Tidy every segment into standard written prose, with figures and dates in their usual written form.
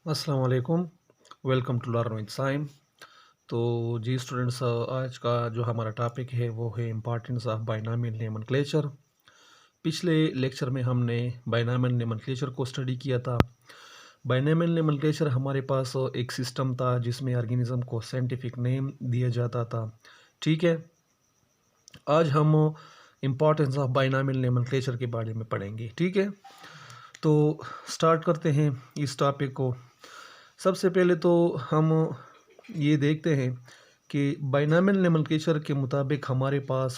अस्सलाम वालेकुम। Welcome to learn with Saim. तो जी स्टूडेंट्स, आज का जो हमारा टॉपिक है वो है इम्पॉर्टेंस ऑफ बाइनॉमियल नोमेनक्लेचर। पिछले लेक्चर में हमने बाइनॉमियल नोमेनक्लेचर को स्टडी किया था। बाइनॉमियल नोमेनक्लेचर हमारे पास एक सिस्टम था जिसमें ऑर्गेनिज्म को साइंटिफिक नेम दिया जाता था। ठीक है, आज हम इम्पॉर्टेंस ऑफ बाइनॉमियल नोमेनक्लेचर के बारे में पढ़ेंगे। ठीक है, तो स्टार्ट करते हैं इस टॉपिक को। सबसे पहले तो हम ये देखते हैं कि बाइनॉमियल नोमेनक्लेचर के मुताबिक हमारे पास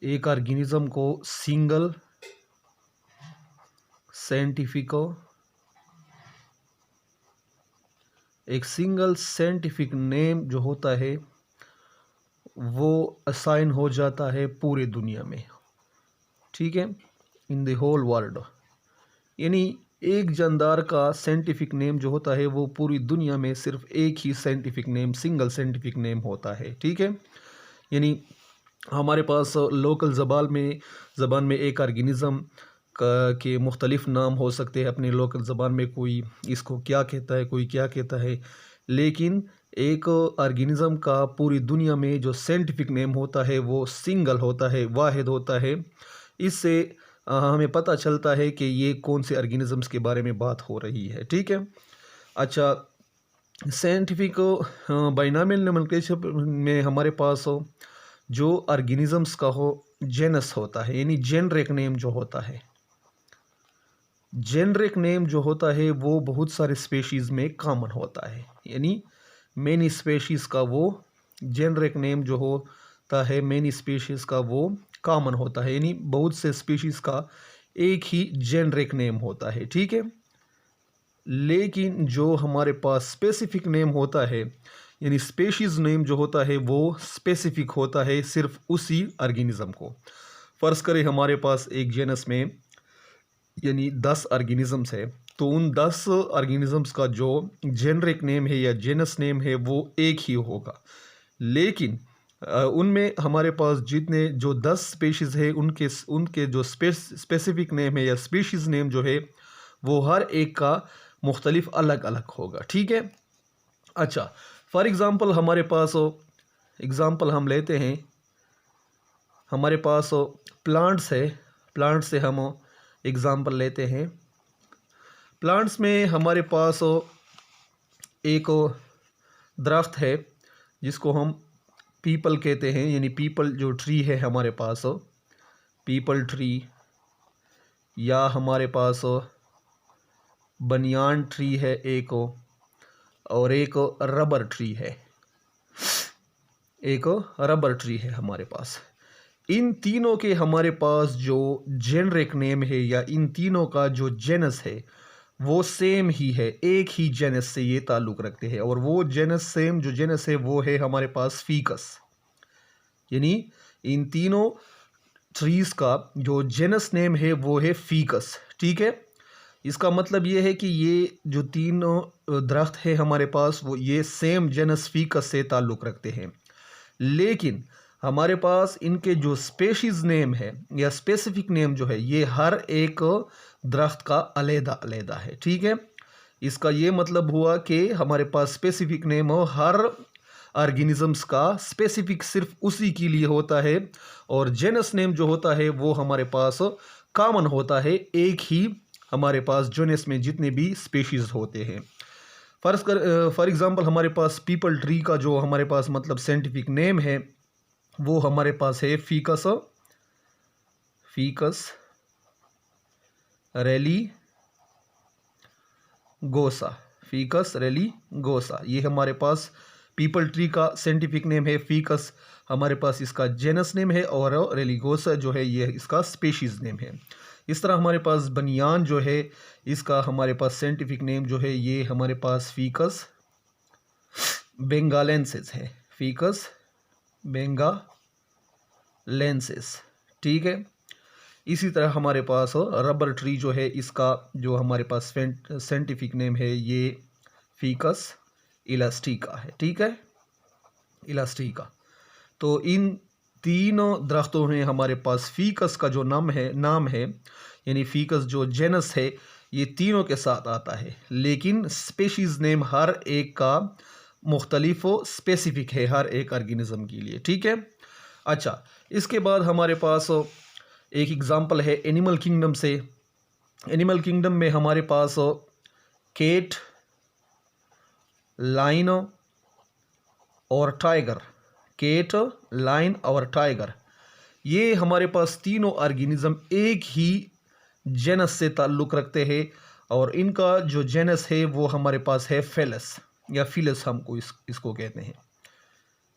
एक ऑर्गेनिज्म को सिंगल साइंटिफिक नेम जो होता है वो असाइन हो जाता है पूरे दुनिया में। ठीक है, इन द होल वर्ल्ड, यानी एक जानदार का साइंटिफिक नेम जो होता है वो पूरी दुनिया में सिर्फ एक ही scientific name, single scientific name होता है। ठीक है, यानी हमारे पास लोकल ज़बान में एक ऑर्गेनिज़म के मुख्तलिफ नाम हो सकते हैं। अपनी लोकल ज़बान में कोई इसको क्या कहता है, कोई क्या कहता है, लेकिन एक ऑर्गेनिज़म का पूरी दुनिया में जो साइंटिफिक नेम होता है वो सिंगल होता है, वाहिद होता है। इससे हमें पता चलता है कि ये कौन से ऑर्गेनिज़म्स के बारे में बात हो रही है। ठीक है, अच्छा, साइंटिफिक बाइनॉमियल नोमेनक्लेचर में हमारे पास जो ऑर्गेनिज़म्स का जेनस होता है, यानी जेनरिक नेम जो होता है, जेनरिक नेम जो होता है वो बहुत सारे स्पेशीज़ में कॉमन होता है। यानी मेनी स्पेशीज़ का वो जेनरिक नेम जो होता है, मेनी स्पेशीज़ का वो कॉमन होता है, यानी बहुत से स्पेशीज़ का एक ही जेनरिक नेम होता है। ठीक है, लेकिन जो हमारे पास स्पेसिफिक नेम होता है, यानी स्पेशीज़ नेम जो होता है वो स्पेसिफिक होता है सिर्फ उसी ऑर्गेनिज़म को। फ़र्ज़ करें हमारे पास एक जेनस में यानी 10 ऑर्गेनिज़म्स है, तो उन 10 ऑर्गेनिज़म्स का जो जेनरिक नेम है या जेनस नेम है वो एक ही होगा। लेकिन उनमें हमारे पास जितने जो 10 स्पेशीज़ है उनके उनके जो स्पेसिफिक नेम है या स्पीशीज़ नेम जो है वो हर एक का मुख्तलिफ अलग अलग होगा। ठीक है, अच्छा, फॉर एग्ज़ाम्पल हमारे पास एग्ज़ाम्पल हम लेते हैं, हमारे पास प्लांट्स है, प्लांट से हम एग्ज़ाम्पल लेते हैं। प्लांट्स में हमारे पास एक दरख्त है जिसको हम पीपल कहते हैं, यानी पीपल जो ट्री है हमारे पास, पीपल ट्री, या हमारे पास बनियान ट्री है एक, और एक रबर ट्री है, एक रबर ट्री है हमारे पास। इन तीनों के हमारे पास जो जेनरिक नेम है या इन तीनों का जो जेनस है वो सेम ही है, एक ही जेनस से ये ताल्लुक़ रखते हैं, और वो जेनस सेम जो जेनस है वो है हमारे पास फीकस। यानी इन तीनों ट्रीज़ का जो जेनस नेम है वो है फीकस। ठीक है, इसका मतलब ये है कि ये जो तीनों दरख्त है हमारे पास वो ये सेम जेनस फीकस से ताल्लुक़ रखते हैं, लेकिन हमारे पास इनके जो स्पेशीज़ नेम है या स्पेसिफिक नेम जो है ये हर एक दरख्त का अलग अलग है। ठीक है, इसका ये मतलब हुआ कि हमारे पास स्पेसिफिक नेम हो हर ऑर्गेनिज़म्स का स्पेसिफिक सिर्फ उसी के लिए होता है, और जेनस नेम जो होता है वो हमारे पास कॉमन होता है, एक ही हमारे पास जेनस में जितने भी स्पेशीज़ होते हैं। फॉर एग्ज़ाम्पल हमारे पास पीपल ट्री का जो हमारे पास मतलब साइंटिफिक नेम है वो हमारे पास है फीकस, फीकस रेलिगोसा, फीकस रेलिगोसा, ये हमारे पास पीपल ट्री का साइंटिफिक नेम है। फीकस हमारे पास इसका जेनस नेम है, और रेलिगोसा जो है ये इसका स्पेशीज़ नेम है। इस तरह हमारे पास बनियान जो है इसका हमारे पास साइंटिफिक नेम जो है ये हमारे पास फीकस बेंगालेंसिस है, फीकस बेंगालेंसिस। ठीक है, इसी तरह हमारे पास रबर ट्री जो है इसका जो हमारे पास साइंटिफिक नेम है ये फीकस इलास्टिका है। ठीक है, इलास्टिका। तो इन तीनों दरख्तों में हमारे पास फीकस का जो नाम है यानी फीकस जो जेनस है ये तीनों के साथ आता है, लेकिन स्पेशीज़ नेम हर एक का मुख्तलिफ स्पेसिफिक है हर एक ऑर्गेनिज्म के लिए। ठीक है। अच्छा, इसके बाद हमारे पास एक एग्ज़ाम्पल है एनिमल किंगडम से। एनिमल किंगडम में हमारे पास केट, लाइन और टाइगर। केट, लाइन और टाइगर, ये हमारे पास तीनों ऑर्गेनिज्म एक ही जेनस से ताल्लुक़ रखते हैं और इनका जो जेनस है वो हमारे पास है फेलस या फिलस, हमको इसको कहते हैं।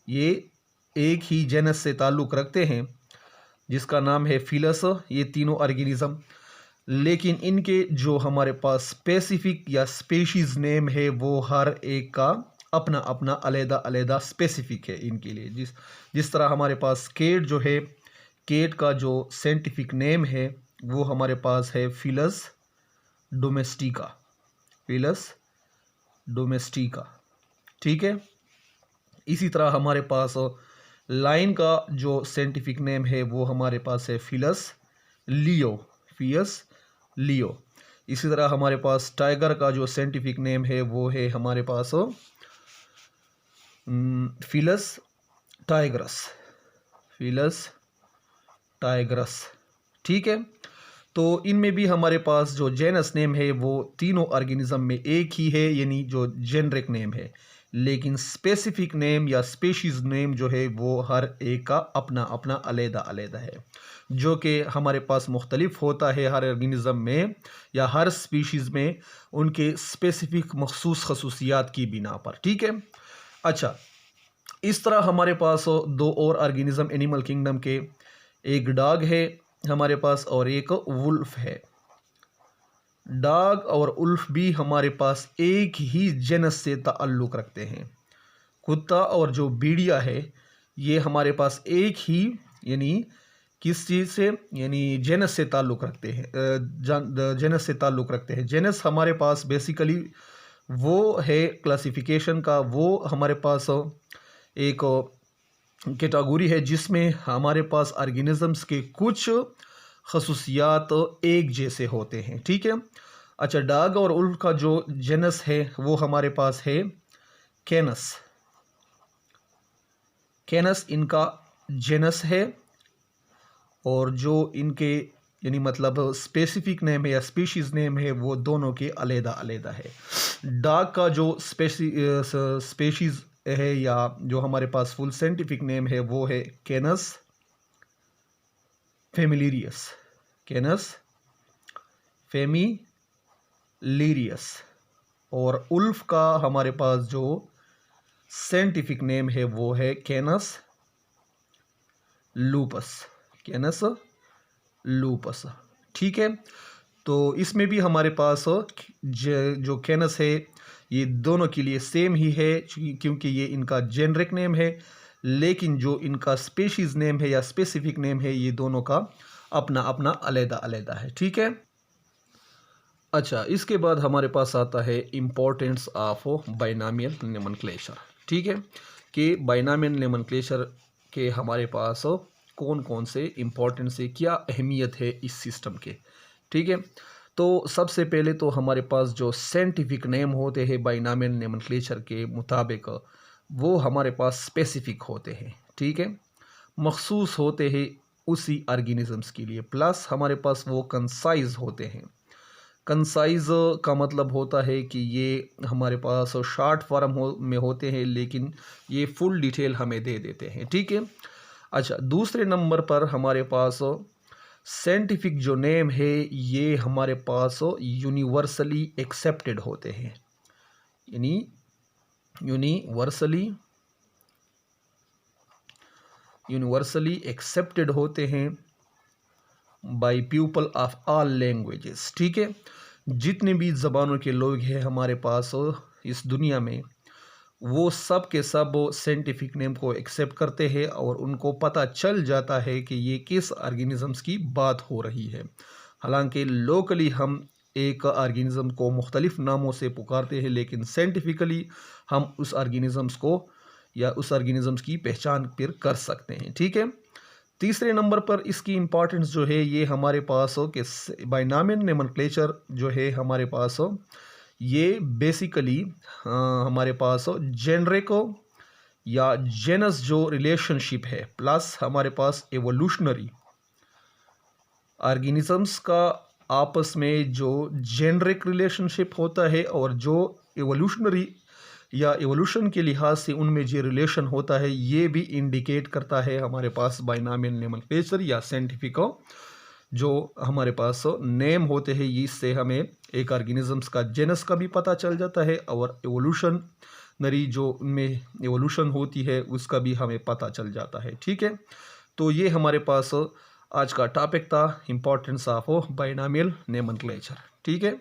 ये एक ही जेनस से ताल्लुक़ रखते हैं जिसका नाम है फिलस, ये तीनों ऑर्गेनिज्म। लेकिन इनके जो हमारे पास स्पेसिफिक या स्पेशीज़ नेम है वो हर एक का अपना अपना अलग अलग स्पेसिफिक है इनके लिए। जिस तरह हमारे पास केट जो है, केट का जो साइंटिफिक नेम है वो हमारे पास है फिलस डोमेस्टिका। फिलस डोमेस्टिका। ठीक है। इसी तरह हमारे पास लाइन का जो साइंटिफिक नेम है वो हमारे पास है फिलस लियो। फिलस लियो। इसी तरह हमारे पास टाइगर का जो साइंटिफिक नेम है वो है हमारे पास फिलस टाइग्रस। फिलस टाइग्रस। ठीक है। तो इनमें भी हमारे पास जो जेनस नेम है वो तीनों ऑर्गेनिज्म में एक ही है, यानी जो जेनरिक नेम है, लेकिन स्पेसिफिक नेम या स्पेशीज़ नेम जो है वो हर एक का अपना अपना अलग है, जो कि हमारे पास मुख्तलिफ होता है हर ऑर्गेनिज्म में या हर स्पीशीज़ में उनके स्पेसिफिक मखसूस खसूसियात की बिना पर। ठीक है। अच्छा, इस तरह हमारे पास दो और ऑर्गेनिज्म एनिमल किंगडम के, एक डॉग है हमारे पास और एक वुल्फ है। डॉग और उल्फ भी हमारे पास एक ही जेनस से ताल्लुक़ रखते हैं। कुत्ता और जो भेड़िया है ये हमारे पास एक ही, यानी किस चीज़ से, यानी जेनस से ताल्लुक़ रखते हैं। जेनस से ताल्लुक़ रखते हैं। जेनस हमारे पास बेसिकली वो है क्लासिफिकेशन का, वो हमारे पास एक कैटेगरी है जिसमें हमारे ऑर्गेनिजम्स ऑर्गेनिजम्स के कुछ खसूसियात एक जैसे होते हैं। ठीक है। अच्छा, डॉग और उल्फ का जो जेनस है वो हमारे पास है कैनस। कैनस इनका जेनस है और जो इनके यानी मतलब स्पेसिफिक नेम है या स्पीशीज़ नेम है वो दोनों के अलग है। डॉग का जो स्पेशीज़ है या जो हमारे पास फुल साइंटिफिक नेम है वो है कैनस फेमिलियरियस। कैनस फेमिलियरियस। और उल्फ का हमारे पास जो साइंटिफिक नेम है वो है कैनस लूपस। कैनस लूपस। ठीक है। तो इसमें भी हमारे पास जो कैनस है ये दोनों के लिए सेम ही है क्योंकि ये इनका जेनरिक नेम है, लेकिन जो इनका स्पेशीज़ नेम है या स्पेसिफिक नेम है ये दोनों का अपना अपना अलग है। ठीक है। अच्छा, इसके बाद हमारे पास आता है इम्पोर्टेंस ऑफ बाइनॉमियल नोमेनक्लेचर। ठीक है, कि बाइनॉमियल नोमेनक्लेचर के हमारे पास कौन कौन से इम्पोर्टेंस है, क्या अहमियत है इस सिस्टम के। ठीक है। तो सबसे पहले तो हमारे पास जो साइंटिफिक नेम होते हैं बाइनॉमियल नोमेनक्लेचर के मुताबिक वो हमारे पास स्पेसिफिक होते हैं। ठीक है, मखसूस होते हैं उसी ऑर्गेनिजम्स के लिए, प्लस हमारे पास वो कंसाइज होते हैं। कंसाइज का मतलब होता है कि ये हमारे पास शॉर्ट फॉर्म में होते हैं लेकिन ये फुल डिटेल हमें दे देते हैं। ठीक है। अच्छा, दूसरे नंबर पर हमारे पास साइंटिफिक जो नेम है ये हमारे पास यूनिवर्सली एक्सेप्टेड होते हैं, यानी यूनिवर्सली एक्सेप्टेड होते हैं by people of all languages. ठीक है, जितने भी ज़बानों के लोग हैं हमारे पास इस दुनिया में वो सब के सब साइंटिफिक नेम को एक्सेप्ट करते हैं और उनको पता चल जाता है कि ये किस ऑर्गेनिजम्स की बात हो रही है। हालांकि लोकली हम एक ऑर्गेनिज्म को मुख्तलिफ नामों से पुकारते हैं, लेकिन साइंटिफिकली हम उस ऑर्गेनिजम्स को या उस ऑर्गेनिजम्स की पहचान फिर कर सकते हैं। ठीक है। तीसरे नंबर पर इसकी इम्पॉर्टेंस जो है ये हमारे पास हो कि बाइनॉमियल नोमेनक्लेचर जो है हमारे पास हो, ये बेसिकली हमारे पास हो जेनरिक हो या जेनस जो रिलेशनशिप है प्लस हमारे पास एवोल्यूशनरी ऑर्गेनिजम्स का आपस में जो जेनरिक रिलेशनशिप होता है और जो एवोल्यूशनरी या एवोल्यूशन के लिहाज से उनमें जो रिलेशन होता है ये भी इंडिकेट करता है हमारे पास बाइनॉमियल नोमेनक्लेचर या साइंटिफिक जो हमारे पास नेम होते हैं। इससे हमें एक ऑर्गेनिजम्स का जेनस का भी पता चल जाता है और एवोल्यूशनरी जो उनमें एवोल्यूशन होती है उसका भी हमें पता चल जाता है। ठीक है, तो ये हमारे पास आज का टॉपिक था, इम्पोर्टेंस ऑफ बाइनॉमियल नोमेनक्लेचर। ठीक है।